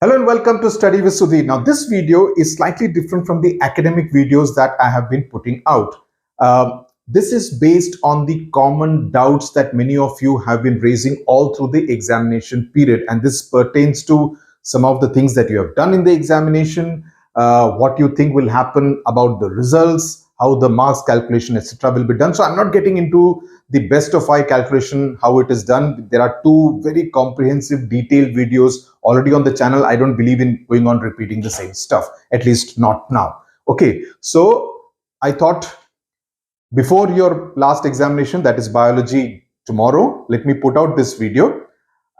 Hello and welcome to Study with Sudhir. Now, this video is slightly different from the academic videos that I have been putting out. This is based on the common doubts that many of you have been raising all through the examination period. And this pertains to some of the things that you have done in the examination, what you think will happen about the results, how the marks calculation, etc. will be done. So I'm not getting into the best of five calculation, how it is done. There are two very comprehensive, detailed videos already on the channel. I don't believe in going on repeating the same stuff, at least not now. Okay, so I thought before your last examination, that is biology tomorrow, let me put out this video.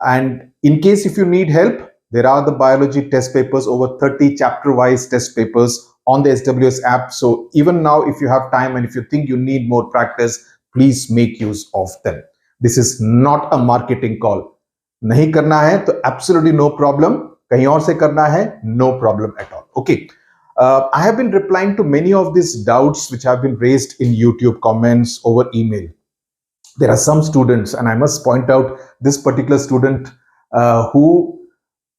And in case if you need help, there are the biology test papers, over 30 chapter-wise test papers on the SWS app. So even now, if you have time and if you think you need more practice, please make use of them. This is not a marketing call. नहीं करना है तो absolutely no problem. कहीं और से करना है, no problem at all. Okay. I have been replying to many of these doubts which have been raised in YouTube comments over email. There are some students, and I must point out this particular student who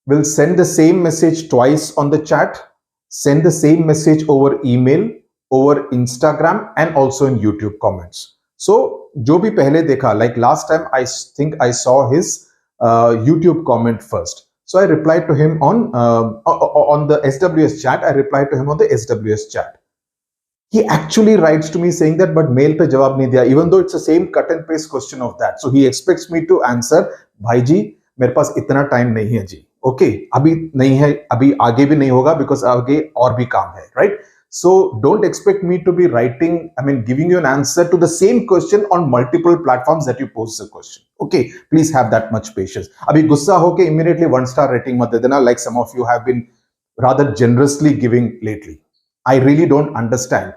will send the same message twice on the chat, send the same message over email, over Instagram, and also in YouTube comments. So, जो भी पहले देखा, like last time, I think I saw his YouTube comment first. So I replied to him on the SWS chat. I replied to him on the SWS chat. He actually writes to me saying that, but mail pe jawab nahi diya, even though it's the same cut and paste question of that. So he expects me to answer, bhai ji, mere paas itna time nahi hai ji. Okay, abhi nahi hai, abhi aage bhi nahi hoga because aage aur bhi kaam hai, right? So don't expect me to be writing, giving you an answer to the same question on multiple platforms that you post the question. Okay, please have that much patience. Abhi gussa hoke immediately 1-star rating mat de dena, like some of you have been rather generously giving lately. I really don't understand.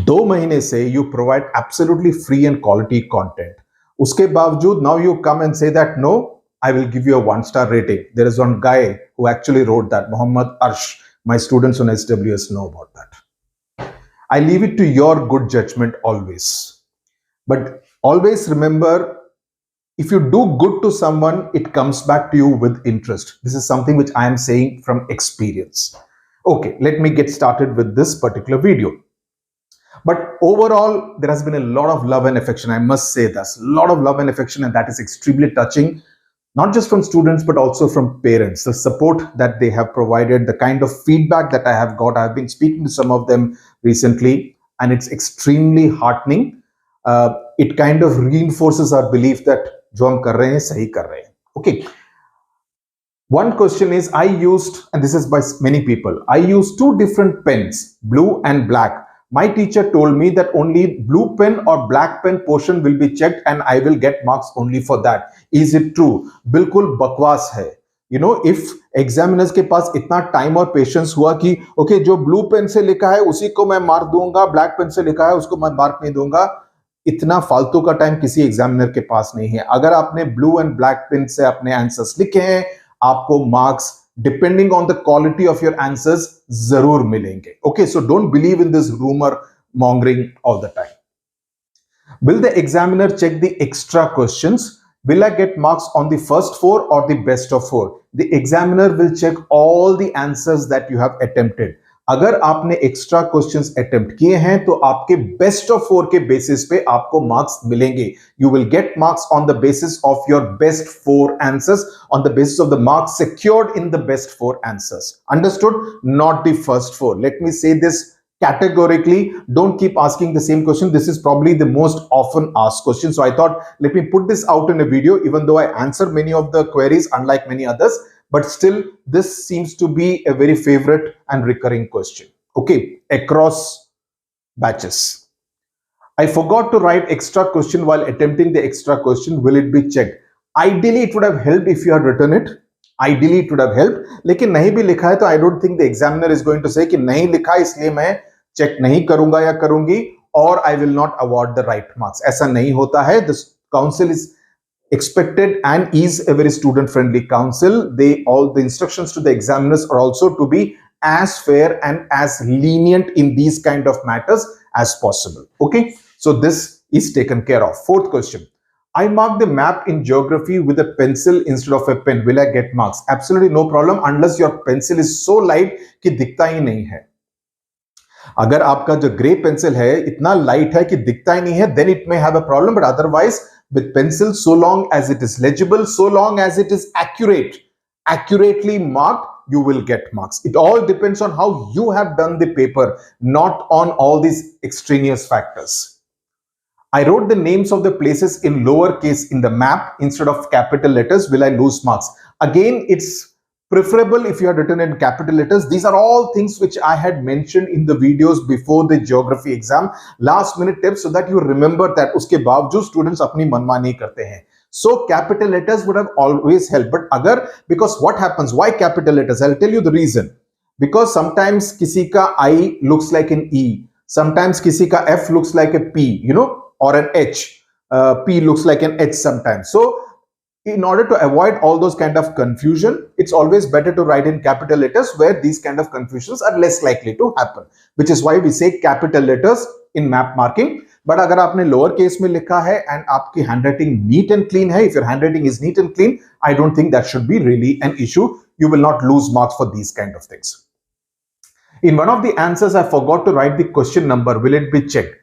2 महीने से you provide absolutely free and quality content. उसके बावजूद now you come and say that no, I will give you a 1-star rating. There is one guy who actually wrote that, Muhammad Arsh. My students on SWS know about that. I leave it to your good judgment always. But always remember, if you do good to someone, it comes back to you with interest. This is something which I am saying from experience. Okay, let me get started with this particular video. But overall, there has been a lot of love and affection. I must say this, a lot of love and affection, and that is extremely touching. Not just from students, but also from parents. The support that they have provided, the kind of feedback that I have got. I've been speaking to some of them recently, and it's extremely heartening. It kind of reinforces our belief that jo hum kar rahe hain, sahi kar rahe hain. Okay. One question is, I used, and this is by many people, I used 2 different pens, blue and black. My teacher told me that only blue pen or black pen portion will be checked and I will get marks only for that. Is it true? बिल्कुल बकवास है. You know, if examiners के पास इतना time और patience हुआ कि okay, जो blue pen से लिखा है उसी को मैं मार्क दूंगा, black pen से लिखा है उसको मैं मार्क नहीं दूंगा, इतना फालतू का टाइम किसी एग्जामिनर के पास नहीं है. अगर आपने blue and black pen से अपने आंसर्स लिखे हैं, आपको marks depending on the quality of your answers जरूर मिलेंगे. Okay, so don't believe in this rumor mongering all the time. Will the examiner check the extra questions? Will I get marks on the first 4 or the best of 4? The examiner will check all the answers that you have attempted. अगर आपने extra questions attempt किए हैं तो आपके best of 4 के basis पे आपको marks मिलेंगे. You will get marks on the basis of your best 4 answers, on the basis of the marks secured in the best 4 answers. Understood? Not the first 4. Let me say this categorically. Don't keep asking the same question. This is probably the most often asked question. So I thought, let me put this out in a video, even though I answer many of the queries, unlike many others. But still, this seems to be a very favorite and recurring question. Okay, across batches. I forgot to write extra question while attempting the extra question. Will it be checked? Ideally, it would have helped if you had written it. Ideally, it would have helped. लेकिन नहीं भी लिखा है तो I don't think the examiner is going to say कि नहीं लिखा इसलिए मैं check नहीं करूंगा या करूंगी or I will not award the right marks. ऐसा नहीं होता है. This council is expected and is a very student friendly council. All the instructions to the examiners are also to be as fair and as lenient in these kind of matters as possible. Okay, so this is taken care of. 4th question, I mark the map in geography with a pencil instead of a pen. Will I get marks? Absolutely no problem unless your pencil is so light कि दिखता ही नहीं है. अगर आपका जो grey pencil है इतना light है कि दिखता ही नहीं है, then it may have a problem. But otherwise, with pencil, so long as it is legible, so long as it is accurately marked, you will get marks. It all depends on how you have done the paper, not on all these extraneous factors. I wrote the names of the places in lowercase in the map instead of capital letters. Will I lose marks? Again, it's preferable if you had written in capital letters. These are all things which I had mentioned in the videos before the geography exam. Last minute tips so that you remember that. उसके बावजूद students अपनी मनमानी करते हैं. So capital letters would have always helped. But agar, because what happens? Why capital letters? I'll tell you the reason. Because sometimes किसी का I looks like an E. Sometimes किसी का F looks like a P. You know. Or an H, P looks like an H sometimes. So in order to avoid all those kind of confusion, it's always better to write in capital letters where these kind of confusions are less likely to happen, which is why we say capital letters in map marking. But अगर आपने lower case में लिखा है and आपकी handwriting neat and clean है, if your handwriting is neat and clean, I don't think that should be really an issue. You will not lose marks for these kind of things. In one of the answers, I forgot to write the question number. Will it be checked?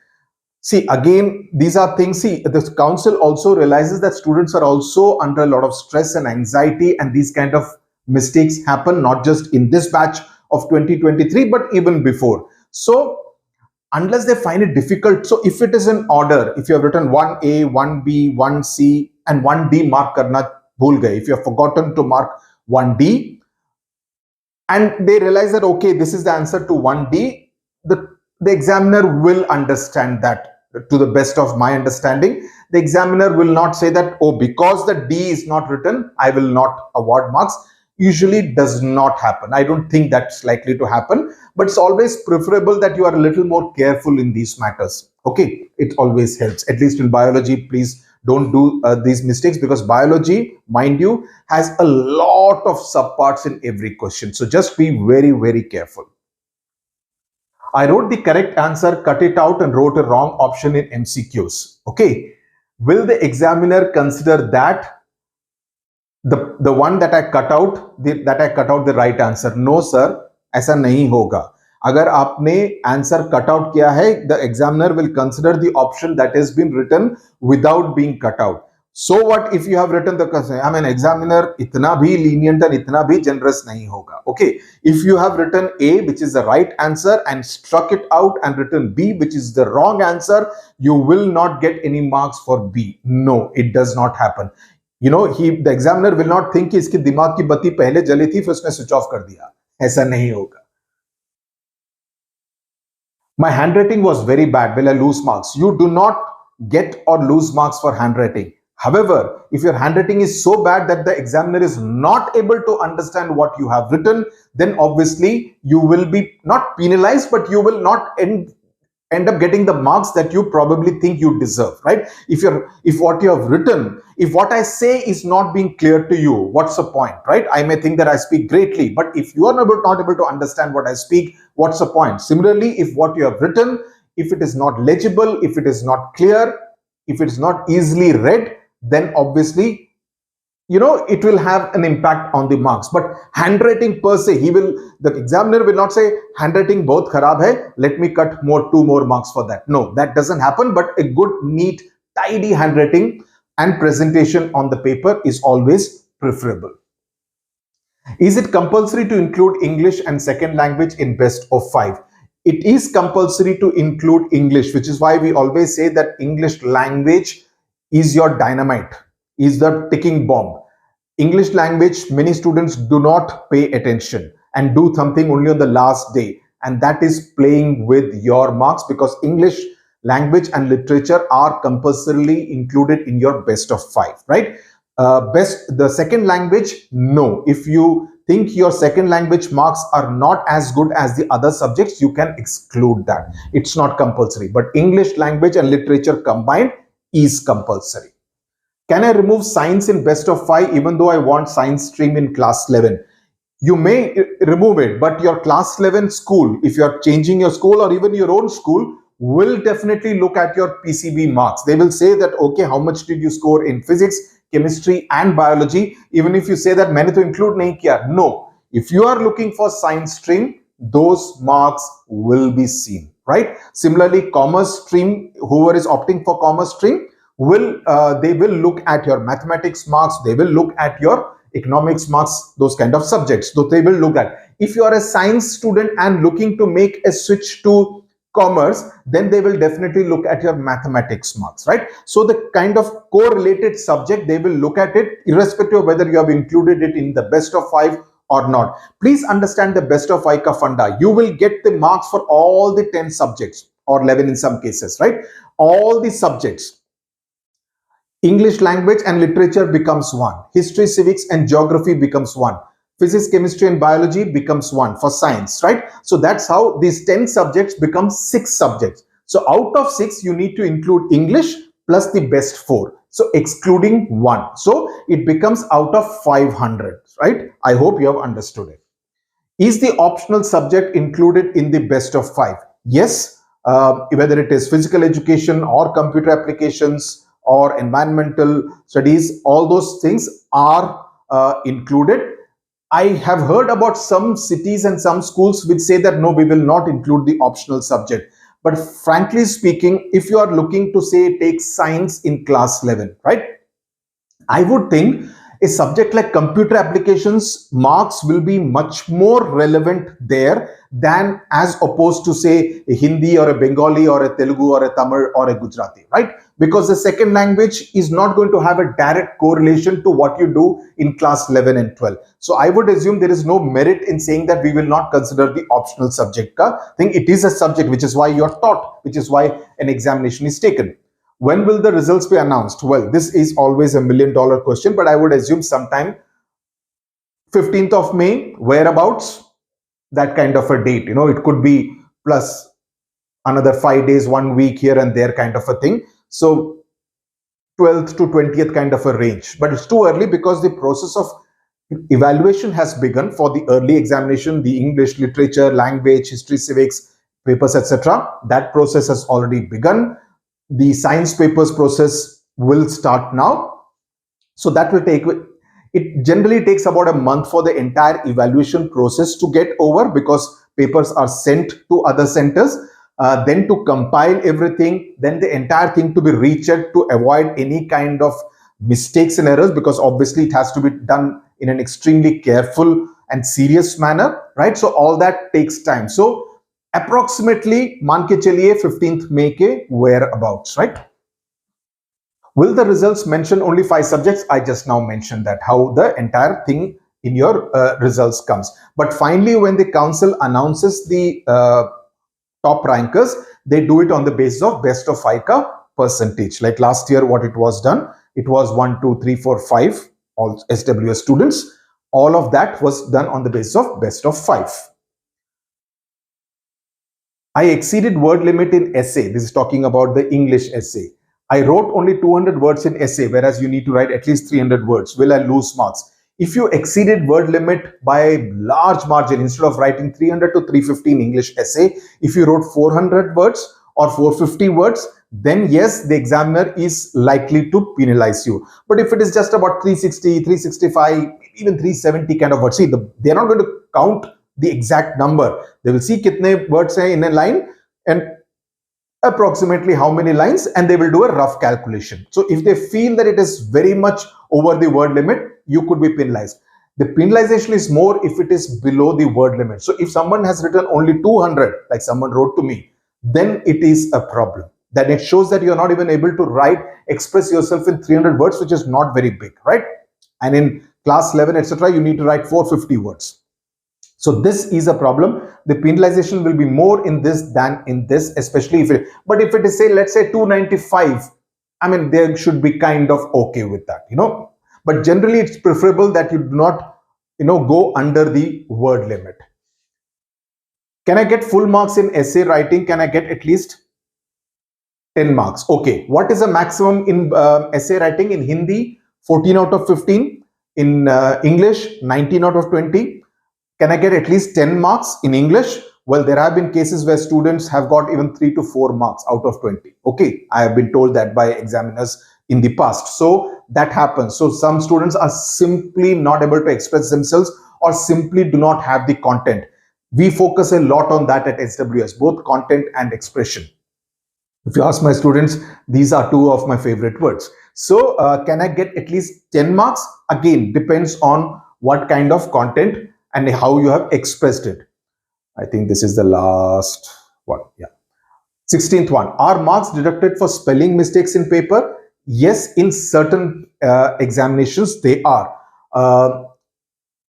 See, again, these are things, see, the council also realizes that students are also under a lot of stress and anxiety, and these kind of mistakes happen not just in this batch of 2023, but even before. So, unless they find it difficult, so if it is in order, if you have written 1A, 1B, 1C, and 1D mark karna bhul gaye, if you have forgotten to mark 1D, and they realize that, okay, this is the answer to 1D, the examiner will understand that. To the best of my understanding, the examiner will not say that, oh, because the D is not written, I will not award marks. Usually does not happen. I don't think that's likely to happen, but it's always preferable that you are a little more careful in these matters. Okay, it always helps. At least in biology, please don't do these mistakes, because biology, mind you, has a lot of subparts in every question. So just be very, very careful. I wrote the correct answer, cut it out, and wrote a wrong option in MCQs. Okay. Will the examiner consider that the one that I cut out, the right answer? No, sir. ऐसा नहीं होगा. अगर आपने answer cut out किया है, the examiner will consider the option that has been written without being cut out. So what if you have written the question? I mean, examiner इतना भी lenient and इतना भी generous नहीं होगा. Okay, if you have written A, which is the right answer, and struck it out and written B, which is the wrong answer, you will not get any marks for B. No, it does not happen. You know, the examiner will not think कि इसके दिमाग की बत्ती पहले जली थी फिर उसने switch off कर दिया. ऐसा नहीं होगा. My handwriting was very bad. Will I lose marks? You do not get or lose marks for handwriting. However, if your handwriting is so bad that the examiner is not able to understand what you have written, then obviously you will be not penalized, but you will not end up getting the marks that you probably think you deserve, right? If what you have written, if what I say is not being clear to you, what's the point, right? I may think that I speak greatly, but if you are not able to understand what I speak, what's the point? Similarly, if what you have written, if it is not legible, if it is not clear, if it is not easily read, then obviously, you know, it will have an impact on the marks. But handwriting per se, the examiner will not say handwriting bahut kharab hai, let me cut 2 more marks for that. No, that doesn't happen. But a good, neat, tidy handwriting and presentation on the paper is always preferable. Is it compulsory to include English and second language in best of 5? It is compulsory to include English, which is why we always say that English language is your dynamite, is the ticking bomb. English language, many students do not pay attention and do something only on the last day, and that is playing with your marks, because English language and literature are compulsorily included in your best of 5, right? The second language, no. If you think your second language marks are not as good as the other subjects, you can exclude that. It's not compulsory, but English language and literature combined is compulsory. Can I remove science in best of 5 even though I want science stream in class 11? You may remove it, but your class 11 school, if you are changing your school or even your own school, will definitely look at your PCB marks. They will say that, okay, how much did you score in physics, chemistry and biology? Even if you say that मैंने तो include नहीं किया, no. If you are looking for science stream, those marks will be seen, right? Similarly, commerce stream, whoever is opting for commerce stream, they will look at your mathematics marks, they will look at your economics marks, those kind of subjects. So they will look at. If you are a science student and looking to make a switch to commerce, then they will definitely look at your mathematics marks, right? So the kind of correlated subject, they will look at it irrespective of whether you have included it in the best of 5 or not. Please understand the best of 5 ka funda. You will get the marks for all the 10 subjects or 11 in some cases, right? All the subjects. English language and literature becomes 1. History, civics and geography becomes 1. Physics, chemistry and biology becomes 1 for science, right? So that's how these 10 subjects become 6 subjects. So out of 6, you need to include English plus the best 4. So excluding 1. So it becomes out of 500, right? I hope you have understood it. Is the optional subject included in the best of 5? Yes, whether it is physical education or computer applications or environmental studies, all those things are included. I have heard about some cities and some schools which say that no, we will not include the optional subject. But frankly speaking, if you are looking to say take science in class 11, right? I would think a subject like computer applications marks will be much more relevant there than as opposed to say a Hindi or a Bengali or a Telugu or a Tamil or a Gujarati, right? Because the second language is not going to have a direct correlation to what you do in class 11 and 12. So I would assume there is no merit in saying that we will not consider the optional subject ka thing. It is a subject, which is why you are taught, which is why an examination is taken. When will the results be announced? Well, this is always $1 million question, but I would assume sometime 15th of May, whereabouts, that kind of a date. You know, it could be plus another 5 days, 1 week here and there kind of a thing. So 12th to 20th kind of a range. But it's too early because the process of evaluation has begun for the early examination, the English, literature, language, history, civics, papers, etc. That process has already begun. The science papers process will start now. So that will take, it generally takes about a month for the entire evaluation process to get over because papers are sent to other centers, then to compile everything, then the entire thing to be rechecked to avoid any kind of mistakes and errors, because obviously it has to be done in an extremely careful and serious manner, right? So all that takes time. So approximately मान के चलिए 15th May के whereabouts, right? Will the results mention only 5 subjects? I just now mentioned that, how the entire thing in your results comes. But finally, when the council announces the top rankers, they do it on the basis of best of 5 ka percentage. Like last year, what it was done, it was 1, 2, 3, 4, 5, all SWS students. All of that was done on the basis of best of 5. I exceeded word limit in essay. This is talking about the English essay. I wrote only 200 words in essay, whereas you need to write at least 300 words. Will I lose marks? If you exceeded word limit by a large margin, instead of writing 300 to 350 in English essay, if you wrote 400 words or 450 words, then yes, the examiner is likely to penalize you. But if it is just about 360, 365, even 370 kind of words, see, they're not going to count the exact number. They will see kitne words hai in a line and approximately how many lines, and they will do a rough calculation. So if they feel that it is very much over the word limit, you could be penalized. The penalization is more if it is below the word limit. So if someone has written only 200, like someone wrote to me, then it is a problem. Then it shows that you're not even able to write, express yourself in 300 words, which is not very big, right? And in class 11, etc., you need to write 450 words. So this is a problem. The penalization will be more in this than in this, especially if it, but if it is, say, let's say 295, I mean, they should be kind of okay with that, you know. But generally, it's preferable that you do not, you know, go under the word limit. Can I get full marks in essay writing? Can I get at least 10 marks? Okay. What is the maximum in essay writing? In Hindi, 14 out of 15. In English, 19 out of 20. Can I get at least 10 marks in English? Well, there have been cases where students have got even 3 to 4 marks out of 20. Okay, I have been told that by examiners in the past. So that happens. So some students are simply not able to express themselves or simply do not have the content. We focus a lot on that at SWS, both content and expression. If you ask my students, these are two of my favorite words. So can I get at least 10 marks? Again, depends on what kind of content and how you have expressed it. I think this is the last one. Yeah. 16th one. Are marks deducted for spelling mistakes in paper? Yes, in certain examinations, they are.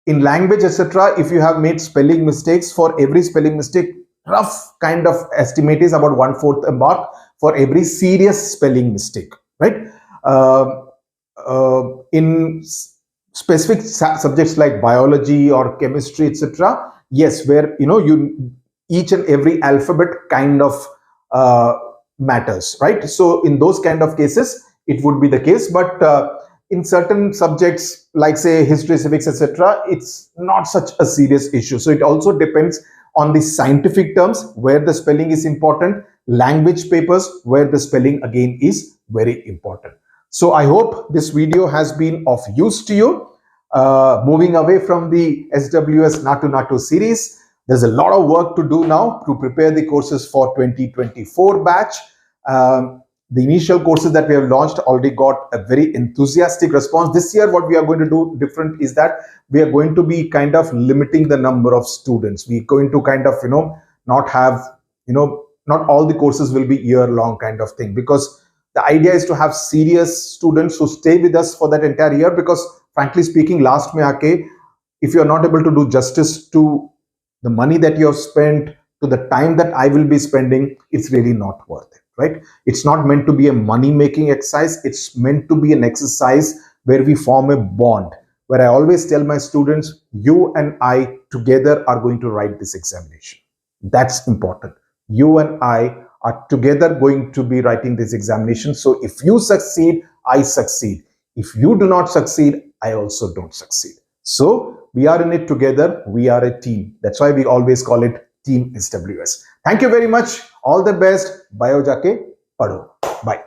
In language, etc., if you have made spelling mistakes, for every spelling mistake, rough kind of estimate is about 1/4 a mark for every serious spelling mistake, right? In specific subjects like biology or chemistry, etc., yes, where you each and every alphabet kind of matters, right? So in those kind of cases, it would be the case, but in certain subjects like say history, civics, etc., it's not such a serious issue. So it also depends on the scientific terms where the spelling is important, language papers where the spelling again is very important. So I hope this video has been of use to you. Moving away from the SWS Natu Natu series, there's a lot of work to do now to prepare the courses for 2024 batch. The initial courses that we have launched already got a very enthusiastic response. This year, what we are going to do different is that we are going to be kind of limiting the number of students. We're going to kind of, not have, not all the courses will be year-long kind of thing, because the idea is to have serious students who stay with us for that entire year, because frankly speaking, last mein aake, if you're not able to do justice to the money that you have spent, to the time that I will be spending, it's really not worth it, right? It's not meant to be a money-making exercise. It's meant to be an exercise where we form a bond, where I always tell my students, you and I together are going to write this examination. That's important. You and I are together going to be writing this examination. So if you succeed, I succeed. If you do not succeed, I also don't succeed. So we are in it together. We are a team. That's why we always call it Team SWS. Thank you very much. All the best. Bio jaake padho. Bye.